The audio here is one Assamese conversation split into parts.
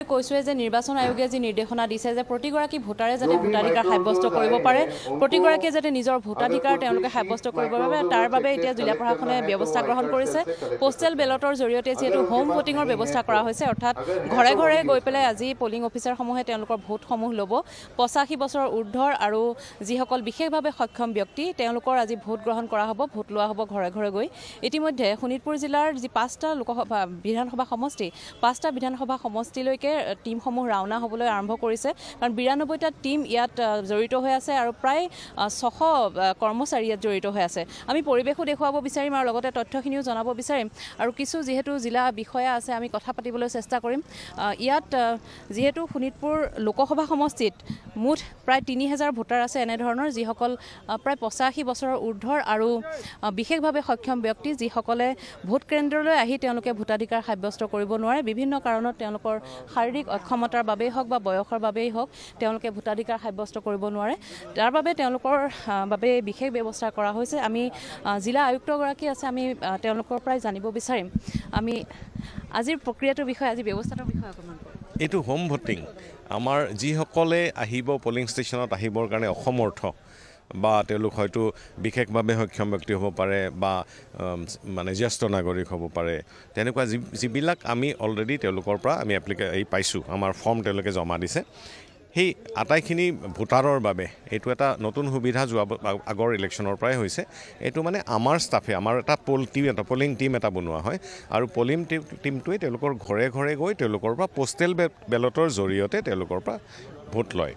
কৈছোৱে যে নিৰ্বাচন আয়োগে যি নিৰ্দেশনা দিছে যে প্ৰতিগৰাকী ভোটাৰে যাতে ভোটাধিকাৰ সাব্যস্ত কৰিব পাৰে প্ৰতিগৰাকীয়ে যাতে নিজৰ ভোটাধিকাৰ তেওঁলোকে সাব্যস্ত কৰিবৰ বাবে তাৰ বাবে এতিয়া জিলা প্ৰশাসনে ব্যৱস্থা গ্ৰহণ কৰিছে পোষ্টেল বেলটৰ জৰিয়তে যেহেতু হোম ভোটিঙৰ ব্যৱস্থা কৰা হৈছে অৰ্থাৎ ঘৰে ঘৰে গৈ পেলাই আজি পলিং অফিচাৰসমূহে তেওঁলোকৰ ভোটসমূহ ল'ব 85 বছৰৰ ঊৰ্ধ্বৰ আৰু যিসকল বিশেষভাৱে সক্ষম ব্যক্তি তেওঁলোকৰ আজি ভোট গ্ৰহণ কৰা হ'ব ভোট লোৱা হ'ব ঘৰে ঘৰে গৈ ইতিমধ্যে শোণিতপুৰ জিলাৰ যি 5টা লোকসভা বিধানসভা সমষ্টি 5টা বিধানসভা সমষ্টিলৈকে টিমসমূহ ৰাওনা হ'বলৈ আৰম্ভ কৰিছে কাৰণ 92টা টিম ইয়াত জড়িত হৈ আছে আৰু প্ৰায় 600 কৰ্মচাৰী ইয়াত জড়িত হৈ আছে আমি পৰিৱেশো দেখুৱাব বিচাৰিম আৰু লগতে তথ্যখিনিও জনাব বিচাৰিম আৰু কিছু যেহেতু জিলা বিষয়া আছে আমি কথা পাতিবলৈ চেষ্টা কৰিম ইয়াত যেহেতু শোণিতপুৰ লোকসভা সমষ্টিত মুঠ প্ৰায় 3000 ভোটাৰ আছে এনে ধৰণৰ যিসকল প্ৰায় 85 বছৰৰ ঊৰ্ধ্বৰ আৰু বিশেষভাৱে সক্ষম ব্যক্তি যিসকলে ভোট কেন্দ্ৰলৈ আহি তেওঁলোকে ভোটাধিকাৰ সাব্যস্ত কৰিব নোৱাৰে বিভিন্ন কাৰণত তেওঁলোকৰ শাৰীৰিক অক্ষমতাৰ বাবেই হওক বা বয়সৰ বাবেই হওক তেওঁলোকে ভোটাধিকাৰ সাব্যস্ত কৰিব নোৱাৰে তাৰ বাবে তেওঁলোকৰ বাবে বিশেষ ব্যৱস্থা কৰা হৈছে আমি জিলা আয়ুক্তগৰাকী আছে আমি তেওঁলোকৰ পৰাই জানিব বিচাৰিম আমি আজিৰ প্ৰক্ৰিয়াটোৰ বিষয়ে আজি ব্যৱস্থাটোৰ বিষয়ে অকণমান এইটো হোম ভোটিং আমাৰ যিসকলে আহিব পলিং ষ্টেচনত আহিবৰ কাৰণে অসমৰ্থ বা তেওঁলোক হয়তো বিশেষভাৱে সক্ষম ব্যক্তি হ'ব পাৰে বা মানে জ্যেষ্ঠ নাগৰিক হ'ব পাৰে তেনেকুৱা যিবিলাক আমি অলৰেডি তেওঁলোকৰ পৰা আমি পাইছোঁ আমাৰ ফৰ্ম তেওঁলোকে জমা দিছে সেই আটাইখিনি ভোটাৰৰ বাবে এইটো এটা নতুন সুবিধা যোৱা আগৰ ইলেকশ্যনৰ পৰাই হৈছে এইটো মানে আমাৰ ষ্টাফে আমাৰ এটা পলিং টিম এটা বনোৱা হয় আৰু পলিং টিমটোৱে তেওঁলোকৰ ঘৰে ঘৰে গৈ তেওঁলোকৰ পৰা পোষ্টেল বেলটৰ জৰিয়তে তেওঁলোকৰ পৰা ভোট লয়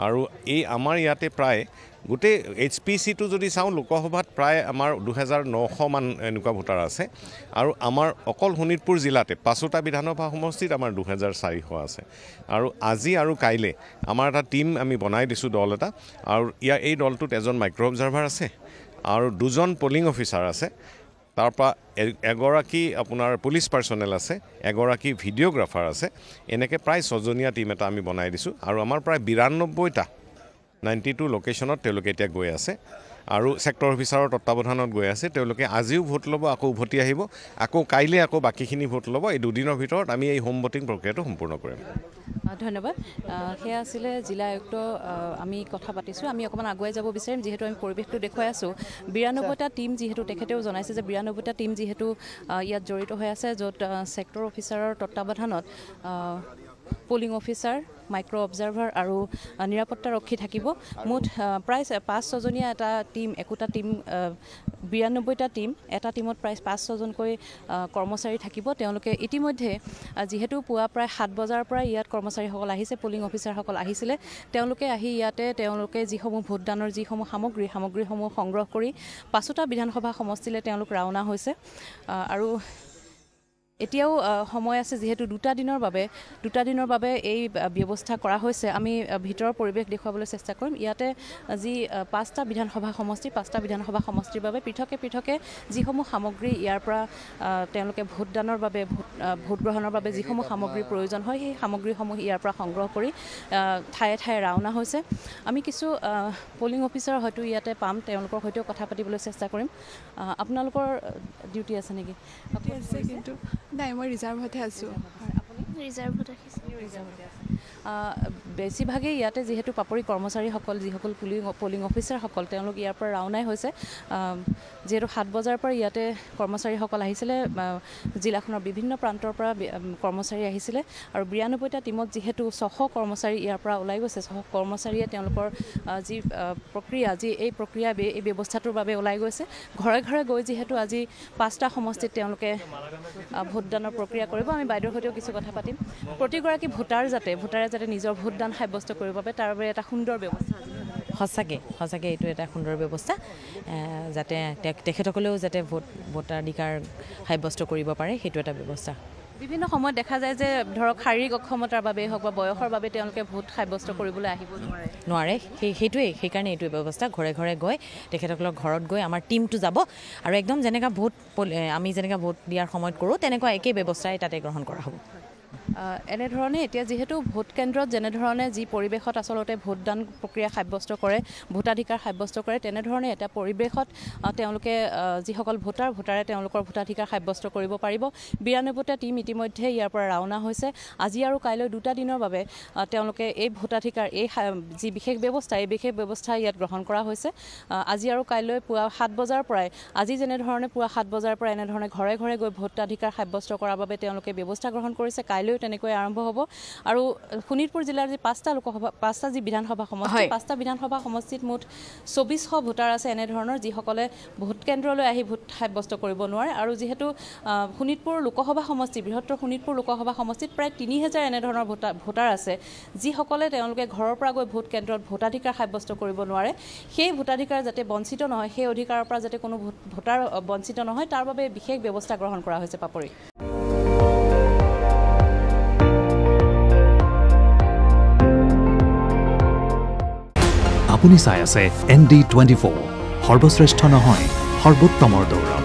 আৰু এই আমাৰ ইয়াতে প্ৰায় গোটেই HPCটো যদি চাওঁ লোকসভাত প্ৰায় আমাৰ 2900 মান এনেকুৱা ভোটাৰ আছে আৰু আমাৰ অকল শোণিতপুৰ জিলাতে 5টা বিধানসভা সমষ্টিত আমাৰ 2400 আছে আৰু আজি আৰু কাইলৈ আমাৰ এটা টিম আমি বনাই দিছোঁ দল এটা আৰু এই দলটোত এজন মাইক্ৰ অবজাৰ্ভাৰ আছে আৰু 2জন পলিং অফিচাৰ আছে তাৰপৰা এগৰাকী আপোনাৰ পুলিচ পাৰ্চনেল আছে এগৰাকী ভিডিঅ'গ্ৰাফাৰ আছে এনেকৈ প্ৰায় 6জনীয়া টিম এটা আমি বনাই দিছোঁ আৰু আমাৰ প্ৰায় 92টা 92 লোকেশ্যনত তেওঁলোকে এতিয়া গৈ আছে আৰু ছেক্টৰ অফিচাৰৰ তত্ত্বাৱধানত গৈ আছে তেওঁলোকে আজিও ভোট ল'ব আকৌ উভতি আহিব আকৌ কাইলৈ আকৌ বাকীখিনি ভোট ল'ব এই দুদিনৰ ভিতৰত আমি এই হোম ভোটিং প্ৰক্ৰিয়াটো সম্পূৰ্ণ কৰিম ধন্যবাদ সেয়া আছিলে জিলা আয়ুক্ত আমি কথা পাতিছোঁ আমি অকণমান আগুৱাই যাব বিচাৰিম যিহেতু আমি পৰিৱেশটো দেখুৱাই আছোঁ 92টা টিম যিহেতু তেখেতেও জনাইছে যে 92টা টিম যিহেতু ইয়াত জড়িত হৈ আছে য'ত ছেক্টৰ অফিচাৰৰ তত্ত্বাৱধানত পলিং অফিচাৰ মাইক্ৰ অবজাৰ্ভাৰ আৰু নিৰাপত্তাৰক্ষী থাকিব মুঠ প্ৰায় 5-6জনীয়া এটা টিম একোটা টিম 92টা টিম এটা টিমত প্ৰায় 5-6জনকৈ কৰ্মচাৰী থাকিব তেওঁলোকে ইতিমধ্যে যিহেতু পুৱা প্ৰায় 7 বজাৰ পৰা ইয়াত কৰ্মচাৰীসকল আহিছে পলিং অফিচাৰসকল আহিছিলে তেওঁলোকে আহি ইয়াতে তেওঁলোকে যিসমূহ ভোটদানৰ যিসমূহ সামগ্ৰীসমূহ সংগ্ৰহ কৰি 5টা বিধানসভা সমষ্টিলৈ তেওঁলোক ৰাওনা হৈছে আৰু এতিয়াও সময় আছে যেহেতু দুটা দিনৰ বাবে এই ব্যৱস্থা কৰা হৈছে আমি ভিতৰৰ পৰিৱেশ দেখুৱাবলৈ চেষ্টা কৰিম ইয়াতে যি 5টা বিধানসভা সমষ্টিৰ বাবে পৃথকে যিসমূহ সামগ্ৰী ইয়াৰ পৰা তেওঁলোকে ভোটদানৰ বাবে ভোট গ্ৰহণৰ বাবে যিসমূহ সামগ্ৰীৰ প্ৰয়োজন হয় সেই সামগ্ৰীসমূহ ইয়াৰ পৰা সংগ্ৰহ কৰি ঠায়ে ঠায়ে ৰাওনা হৈছে আমি কিছু পলিং অফিচাৰ হয়তো ইয়াতে পাম তেওঁলোকৰ সৈতেও কথা পাতিবলৈ চেষ্টা কৰিম আপোনালোকৰ ডিউটি আছে নেকি কিন্তু নাই মই ৰিজাৰ্ভতে আছোঁ ৰিজাৰ্ভত ৰাখিছোঁ বেছিভাগেই ইয়াতে যিহেতু পাপৰি কৰ্মচাৰীসকল যিসকল পলিং অফিচাৰসকল তেওঁলোক ইয়াৰ পৰা ৰাওনাই হৈছে যিহেতু 7 বজাৰ পৰা ইয়াতে কৰ্মচাৰীসকল আহিছিলে জিলাখনৰ বিভিন্ন প্ৰান্তৰ পৰা কৰ্মচাৰী আহিছিলে আৰু 92টা টিমত যিহেতু 600 কৰ্মচাৰী ইয়াৰ পৰা ওলাই গৈছে 600 কৰ্মচাৰীয়ে তেওঁলোকৰ যি প্ৰক্ৰিয়া এই ব্যৱস্থাটোৰ বাবে ওলাই গৈছে ঘৰে ঘৰে গৈ যিহেতু আজি 5টা সমষ্টিত তেওঁলোকে ভোটদানৰ প্ৰক্ৰিয়া কৰিব আমি বাইদেউৰ সৈতেও কিছু কথা পাতিম প্ৰতিগৰাকী ভোটাৰে যাতে নিজৰ ভোটদান সাব্যস্ত কৰিব বাবে তাৰ বাবে এটা সুন্দৰ ব্যৱস্থা সঁচাকৈ এইটো এটা সুন্দৰ ব্যৱস্থা যাতে তেখেতসকলেও যাতে ভোটাধিকাৰ সাব্যস্ত কৰিব পাৰে সেইটো এটা ব্যৱস্থা বিভিন্ন সময়ত দেখা যায় যে ধৰক শাৰীৰিক অক্ষমতাৰ বাবে হওক বা বয়সৰ বাবে তেওঁলোকে ভোট সাব্যস্ত কৰিবলৈ আহিব নোৱাৰে সেইকাৰণে এইটো ব্যৱস্থা ঘৰে ঘৰে গৈ তেখেতসকলৰ ঘৰত গৈ আমাৰ টিমটো যাব আৰু একদম যেনেকৈ আমি যেনেকৈ ভোট দিয়াৰ সময়ত কৰোঁ তেনেকুৱা একেই ব্যৱস্থাই তাতে গ্ৰহণ কৰা হ'ব এনেধৰণে এতিয়া যিহেতু ভোট কেন্দ্ৰত যেনেধৰণে যি পৰিৱেশত আচলতে ভোটদান প্ৰক্ৰিয়া সাব্যস্ত কৰে ভোটাধিকাৰ সাব্যস্ত কৰে তেনেধৰণে এটা পৰিৱেশত তেওঁলোকে যিসকল ভোটাৰে তেওঁলোকৰ ভোটাধিকাৰ সাব্যস্ত কৰিব পাৰিব 92টা টিম ইতিমধ্যে ইয়াৰ পৰা ৰাওনা হৈছে আজি আৰু কাইলৈ 2টা দিনৰ বাবে তেওঁলোকে এই ভোটাধিকাৰ এই যি বিশেষ ব্যৱস্থা ইয়াত গ্ৰহণ কৰা হৈছে আজি আৰু কাইলৈ পুৱা 7 বজাৰ পৰাই আজি যেনেধৰণে পুৱা 7 বজাৰ পৰা এনেধৰণে ঘৰে ঘৰে গৈ ভোটাধিকাৰ সাব্যস্ত কৰাৰ বাবে তেওঁলোকে ব্যৱস্থা গ্ৰহণ কৰিছে কাইলৈ তেনেকৈ আৰম্ভ হ'ব আৰু শোণিতপুৰ জিলাৰ যি 5টা যি বিধানসভা সমষ্টি 5টা বিধানসভা সমষ্টিত মুঠ 2400 ভোটাৰ আছে এনেধৰণৰ যিসকলে ভোট কেন্দ্ৰলৈ আহি ভোট সাব্যস্ত কৰিব নোৱাৰে আৰু যিহেতু শোণিতপুৰ লোকসভা সমষ্টি বৃহত্তৰ শোণিতপুৰ লোকসভা সমষ্টিত প্ৰায় 3000 এনেধৰণৰ ভোটাৰ আছে যিসকলে তেওঁলোকে ঘৰৰ পৰা গৈ ভোট কেন্দ্ৰত ভোটাধিকাৰ সাব্যস্ত কৰিব নোৱাৰে সেই ভোটাধিকাৰ যাতে বঞ্চিত নহয় সেই অধিকাৰৰ পৰা যাতে কোনো ভোটাৰ বঞ্চিত নহয় তাৰ বাবে বিশেষ ব্যৱস্থা গ্ৰহণ কৰা হৈছে পাপৰি আপুনি চাই আছে ND24 সৰ্বশ্ৰেষ্ঠ নহয় সৰ্বোত্তমৰ দৌৰ